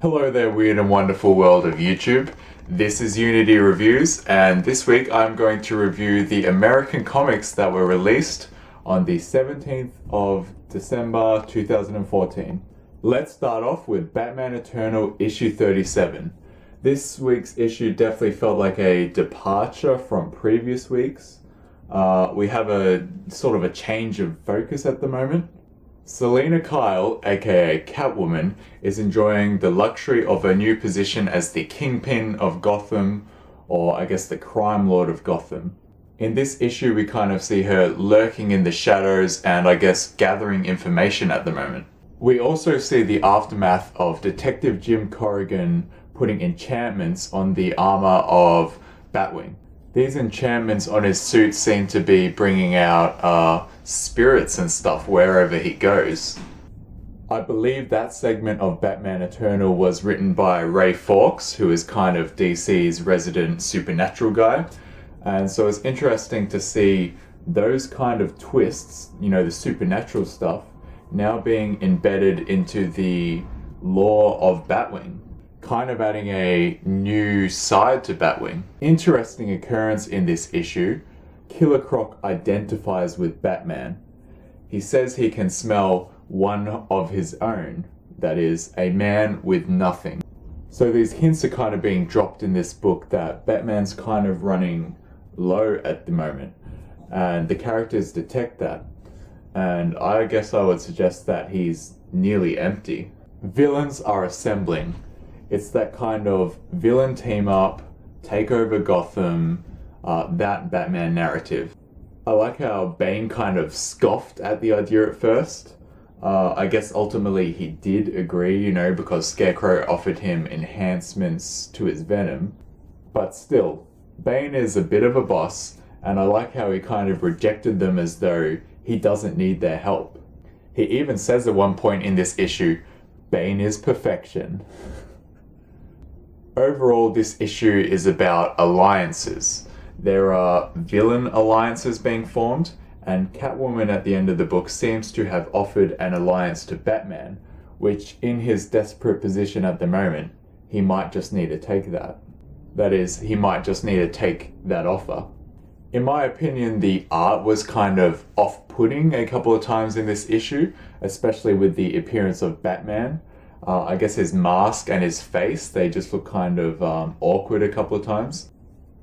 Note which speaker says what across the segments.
Speaker 1: Hello there, weird and wonderful world of YouTube. This is Unity Reviews, and this week I'm going to review the American comics that were released on the 17th of December 2014. Let's start off with Batman Eternal issue 37. This week's issue definitely felt like a departure from previous weeks. We have a sort of a change of focus at the moment. Selina Kyle, aka Catwoman, is enjoying the luxury of her new position as the Kingpin of Gotham, or I guess the Crime Lord of Gotham. In this issue we kind of see her lurking in the shadows and I guess gathering information at the moment. We also see the aftermath of Detective Jim Corrigan putting enchantments on the armor of Batwing. These enchantments on his suit seem to be bringing out spirits and stuff wherever he goes. I believe that segment of Batman Eternal was written by Ray Fawkes, who is kind of DC's resident supernatural guy. And so it's interesting to see those kind of twists, you know, the supernatural stuff, now being embedded into the lore of Batwing. Kind of adding a new side to Batwing. Interesting occurrence in this issue, Killer Croc identifies with Batman. He says he can smell one of his own, that is, a man with nothing. So these hints are kind of being dropped in this book that Batman's kind of running low at the moment, and the characters detect that. And I guess I would suggest that he's nearly empty. Villains are assembling. It's that kind of villain team up, take over Gotham, that Batman narrative. I like how Bane kind of scoffed at the idea at first. I guess ultimately he did agree, you know, because Scarecrow offered him enhancements to his venom. But still, Bane is a bit of a boss, and I like how he kind of rejected them as though he doesn't need their help. He even says at one point in this issue, Bane is perfection. Overall, this issue is about alliances. There are villain alliances being formed, and Catwoman at the end of the book seems to have offered an alliance to Batman, which in his desperate position at the moment, he might just need to take that. That is, he might just need to take that offer. In my opinion, the art was kind of off-putting a couple of times in this issue, especially with the appearance of Batman. I guess his mask and his face, they just look kind of awkward a couple of times.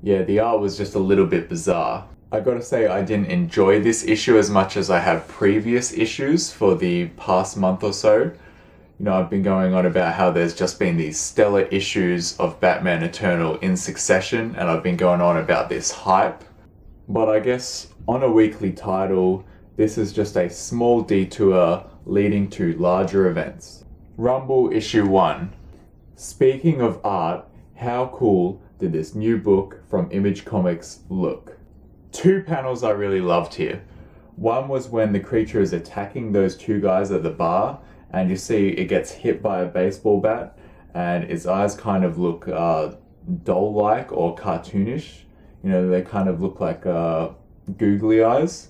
Speaker 1: Yeah, the art was just a little bit bizarre. I gotta say, I didn't enjoy this issue as much as I have previous issues for the past month or so. You know, I've been going on about how there's just been these stellar issues of Batman Eternal in succession, and I've been going on about this hype. But I guess on a weekly title, this is just a small detour leading to larger events. Rumble issue 1. Speaking of art, how cool did this new book from Image Comics look? Two panels I really loved here. One was when the creature is attacking those two guys at the bar, and you see it gets hit by a baseball bat, and its eyes kind of look doll-like or cartoonish. You know, they kind of look like googly eyes.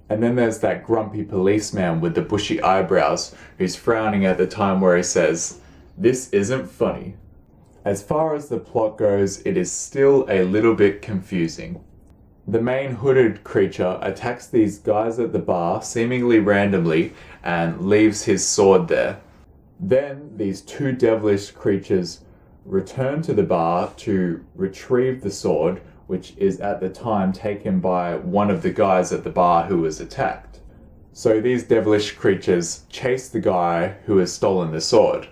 Speaker 1: And then there's that grumpy policeman with the bushy eyebrows who's frowning at the time where he says, "This isn't funny." As far as the plot goes, it is still a little bit confusing. The main hooded creature attacks these guys at the bar seemingly randomly and leaves his sword there. Then these two devilish creatures return to the bar to retrieve the sword, which is at the time taken by one of the guys at the bar who was attacked. So these devilish creatures chase the guy who has stolen the sword.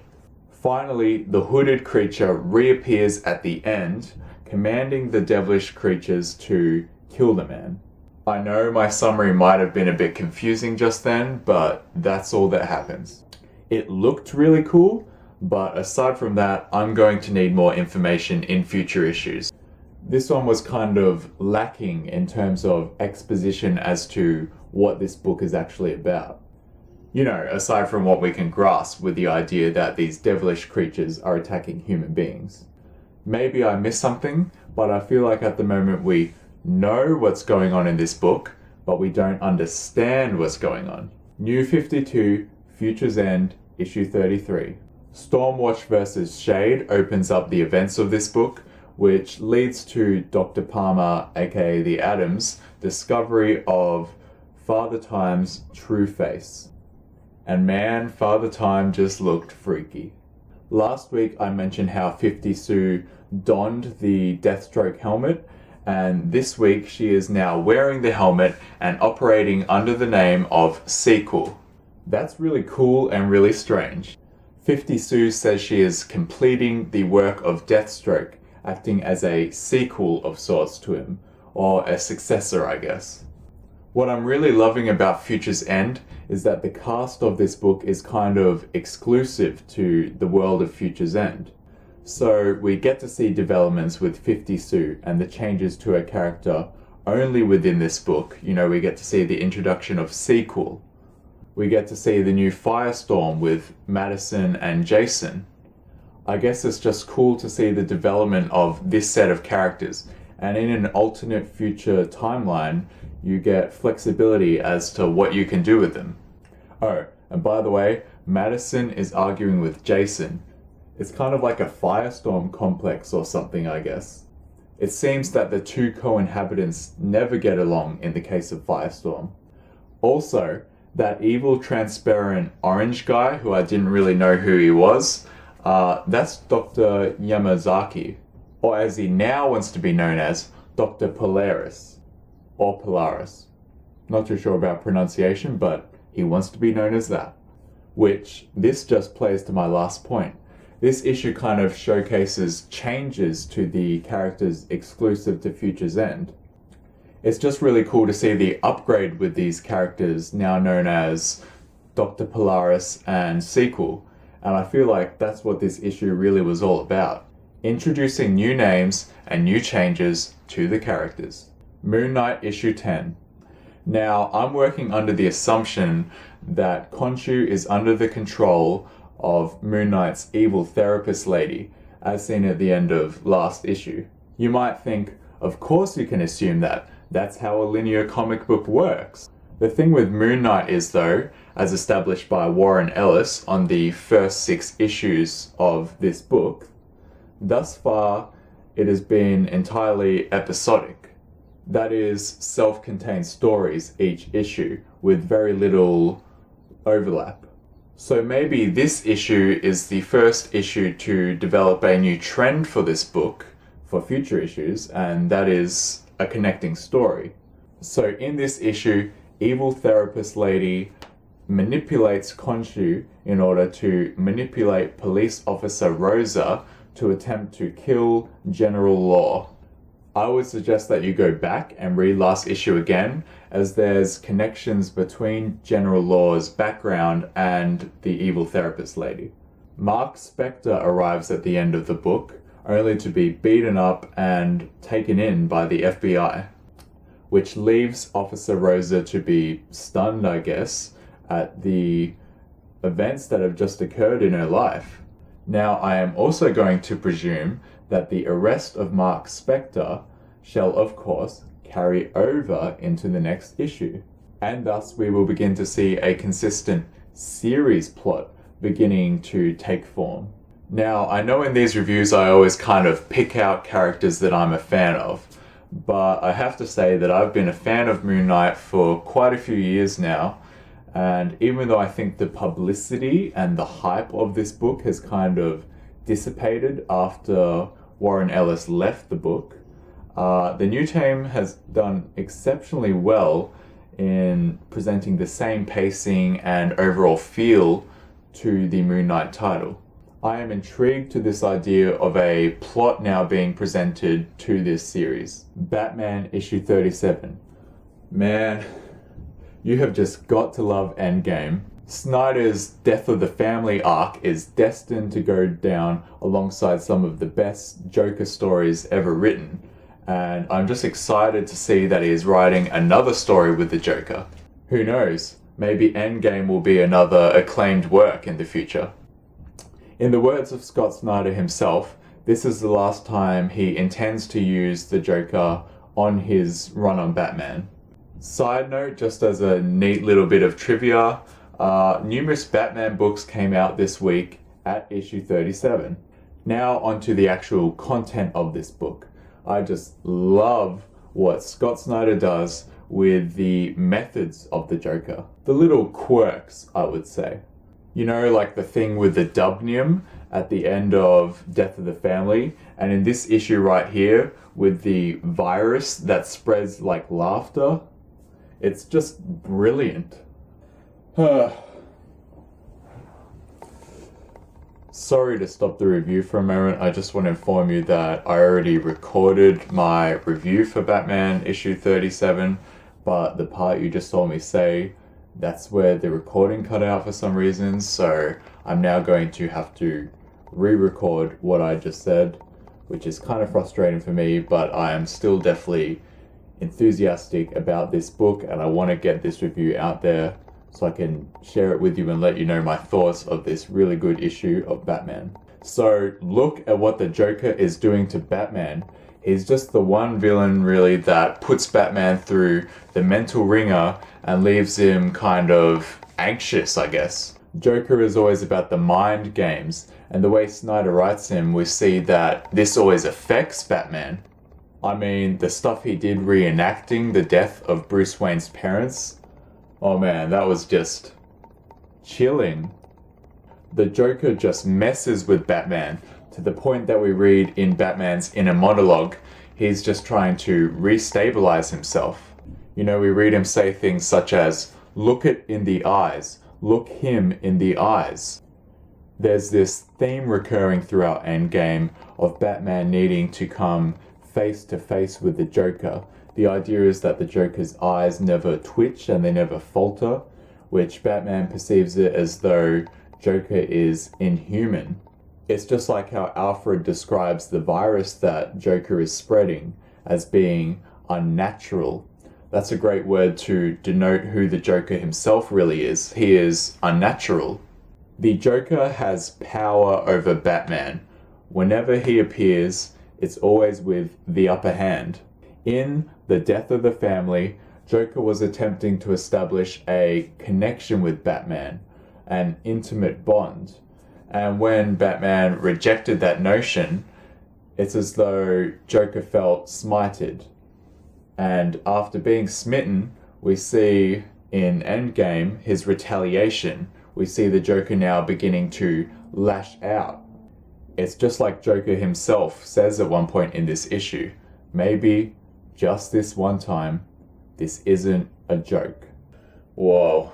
Speaker 1: Finally, the hooded creature reappears at the end, commanding the devilish creatures to kill the man. I know my summary might have been a bit confusing just then, but that's all that happens. It looked really cool, but aside from that, I'm going to need more information in future issues. This one was kind of lacking in terms of exposition as to what this book is actually about. You know, aside from what we can grasp with the idea that these devilish creatures are attacking human beings. Maybe I missed something, but I feel like at the moment we know what's going on in this book, but we don't understand what's going on. New 52, Future's End, issue 33. Stormwatch vs. Shade opens up the events of this book, which leads to Dr. Palmer, aka the Adams, discovery of Father Time's true face. And man, Father Time just looked freaky. Last week I mentioned how 50 Sue donned the Deathstroke helmet, and this week she is now wearing the helmet and operating under the name of Sequel. That's really cool and really strange. 50 Sue says she is completing the work of Deathstroke, acting as a sequel of sorts to him, or a successor, I guess. What I'm really loving about Future's End is that the cast of this book is kind of exclusive to the world of Future's End. So we get to see developments with 50 Sue and the changes to her character only within this book. You know, we get to see the introduction of Sequel. We get to see the new Firestorm with Madison and Jason. I guess it's just cool to see the development of this set of characters, and in an alternate future timeline, you get flexibility as to what you can do with them. Oh, and by the way, Madison is arguing with Jason. It's kind of like a Firestorm complex or something, I guess. It seems that the two co-inhabitants never get along in the case of Firestorm. Also, that evil transparent orange guy, who I didn't really know who he was, that's Dr. Yamazaki, or as he now wants to be known as, Dr. Polaris, or Polaris. Not too sure about pronunciation, but he wants to be known as that. Which, this just plays to my last point. This issue kind of showcases changes to the characters exclusive to Future's End. It's just really cool to see the upgrade with these characters now known as Dr. Polaris and Sequel, and I feel like that's what this issue really was all about. Introducing new names and new changes to the characters. Moon Knight issue 10. Now, I'm working under the assumption that Khonshu is under the control of Moon Knight's evil therapist lady, as seen at the end of last issue. You might think, of course you can assume that. That's how a linear comic book works. The thing with Moon Knight is, though, as established by Warren Ellis on the first 6 issues of this book, thus far it has been entirely episodic. That is, self-contained stories each issue with very little overlap. So maybe this issue is the first issue to develop a new trend for this book for future issues, and that is a connecting story. So in this issue, evil therapist lady manipulates Khonshu in order to manipulate police officer Rosa to attempt to kill General Law. I would suggest that you go back and read last issue again, as there's connections between General Law's background and the evil therapist lady. Mark Spector arrives at the end of the book, only to be beaten up and taken in by the FBI, which leaves Officer Rosa to be stunned, I guess, at the events that have just occurred in her life. Now, I am also going to presume that the arrest of Mark Spector shall, of course, carry over into the next issue, and thus we will begin to see a consistent series plot beginning to take form. Now, I know in these reviews I always kind of pick out characters that I'm a fan of, but I have to say that I've been a fan of Moon Knight for quite a few years now, and even though I think the publicity and the hype of this book has kind of dissipated after Warren Ellis left the book, the new team has done exceptionally well in presenting the same pacing and overall feel to the Moon Knight title. I am intrigued to this idea of a plot now being presented to this series. Batman issue 37. Man, you have just got to love Endgame. Snyder's Death of the Family arc is destined to go down alongside some of the best Joker stories ever written, and I'm just excited to see that he is writing another story with the Joker. Who knows, maybe Endgame will be another acclaimed work in the future. In the words of Scott Snyder himself, this is the last time he intends to use the Joker on his run on Batman. Side note, just as a neat little bit of trivia, numerous Batman books came out this week, at issue 37. Now onto the actual content of this book. I just love what Scott Snyder does with the methods of the Joker. The little quirks, I would say. You know, like the thing with the dubnium at the end of Death of the Family, and in this issue right here with the virus that spreads like laughter. It's just brilliant. Sorry to stop the review for a moment. I just want to inform you that I already recorded my review for Batman issue 37, but the part you just saw me say, that's where the recording cut out for some reason, so I'm now going to have to re-record what I just said, which is kind of frustrating for me, but I am still definitely enthusiastic about this book and I want to get this review out there so I can share it with you and let you know my thoughts of this really good issue of Batman. So look at what the Joker is doing to Batman. He's just the one villain really that puts Batman through the mental ringer and leaves him kind of anxious, I guess. Joker is always about the mind games, and the way Snyder writes him, we see that this always affects Batman. I mean, the stuff he did reenacting the death of Bruce Wayne's parents, oh man, that was just chilling. The Joker just messes with Batman to the point that we read in Batman's inner monologue, he's just trying to restabilize himself. You know, we read him say things such as, "Look it in the eyes, look him in the eyes." There's this theme recurring throughout Endgame of Batman needing to come face to face with the Joker. The idea is that the Joker's eyes never twitch and they never falter, which Batman perceives it as though Joker is inhuman. It's just like how Alfred describes the virus that Joker is spreading as being unnatural. That's a great word to denote who the Joker himself really is. He is unnatural. The Joker has power over Batman. Whenever he appears, it's always with the upper hand. In The Death of the Family, Joker was attempting to establish a connection with Batman, an intimate bond. And when Batman rejected that notion, it's as though Joker felt smited. And after being smitten, we see in Endgame his retaliation. We see the Joker now beginning to lash out. It's just like Joker himself says at one point in this issue, maybe just this one time, this isn't a joke. Whoa.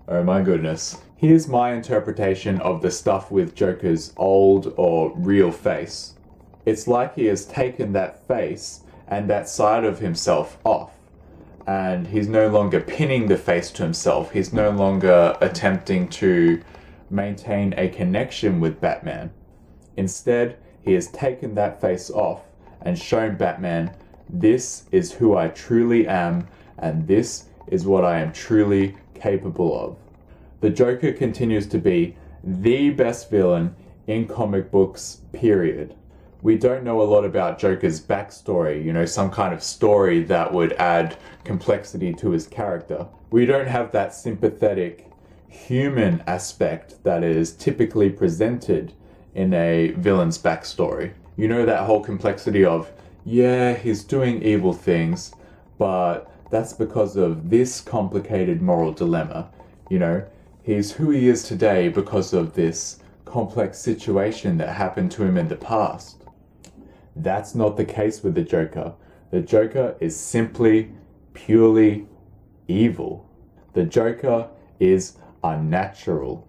Speaker 1: Oh my goodness. Here's my interpretation of the stuff with Joker's old or real face. It's like he has taken that face and that side of himself off. And he's no longer pinning the face to himself. He's no longer attempting to maintain a connection with Batman. Instead, he has taken that face off and shown Batman, this is who I truly am, and this is what I am truly capable of. The Joker continues to be the best villain in comic books, period. We don't know a lot about Joker's backstory, you know, some kind of story that would add complexity to his character. We don't have that sympathetic human aspect that is typically presented in a villain's backstory. You know, that whole complexity of, yeah, he's doing evil things, but that's because of this complicated moral dilemma. You know, he's who he is today because of this complex situation that happened to him in the past. That's not the case with the Joker. The Joker is simply, purely evil. The Joker is unnatural.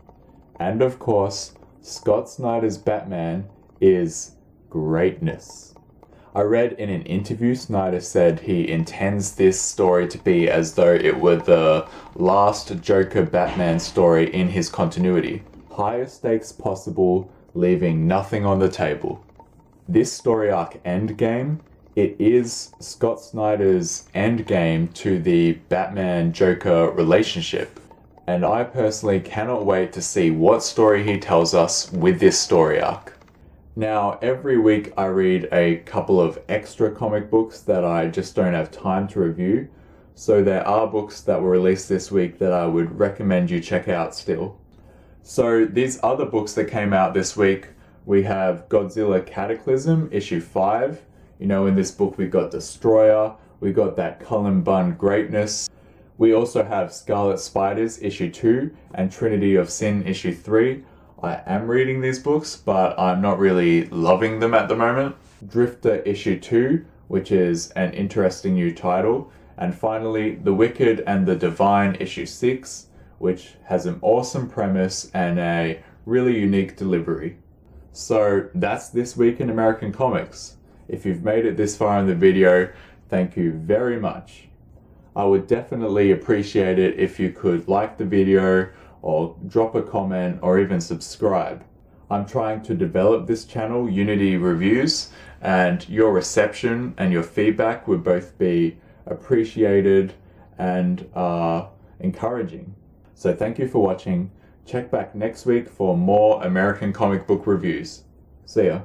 Speaker 1: And of course, Scott Snyder's Batman is greatness. I read in an interview Snyder said he intends this story to be as though it were the last Joker Batman story in his continuity. Highest stakes possible, leaving nothing on the table. This story arc Endgame, it is Scott Snyder's endgame to the Batman-Joker relationship. And I personally cannot wait to see what story he tells us with this story arc. Now, every week I read a couple of extra comic books that I just don't have time to review, so there are books that were released this week that I would recommend you check out still. So these other books that came out this week, we have Godzilla Cataclysm, issue 5. You know, in this book we got Destroyer, we got that Cullen Bunn greatness. We also have Scarlet Spiders, issue 2, and Trinity of Sin, issue 3. I am reading these books, but I'm not really loving them at the moment. Drifter, issue 2, which is an interesting new title. And finally, The Wicked and the Divine, issue 6, which has an awesome premise and a really unique delivery. So that's this week in American comics. If you've made it this far in the video, thank you very much. I would definitely appreciate it if you could like the video or drop a comment or even subscribe. I'm trying to develop this channel, Unity Reviews, and your reception and your feedback would both be appreciated and encouraging. So thank you for watching. Check back next week for more American comic book reviews. See ya.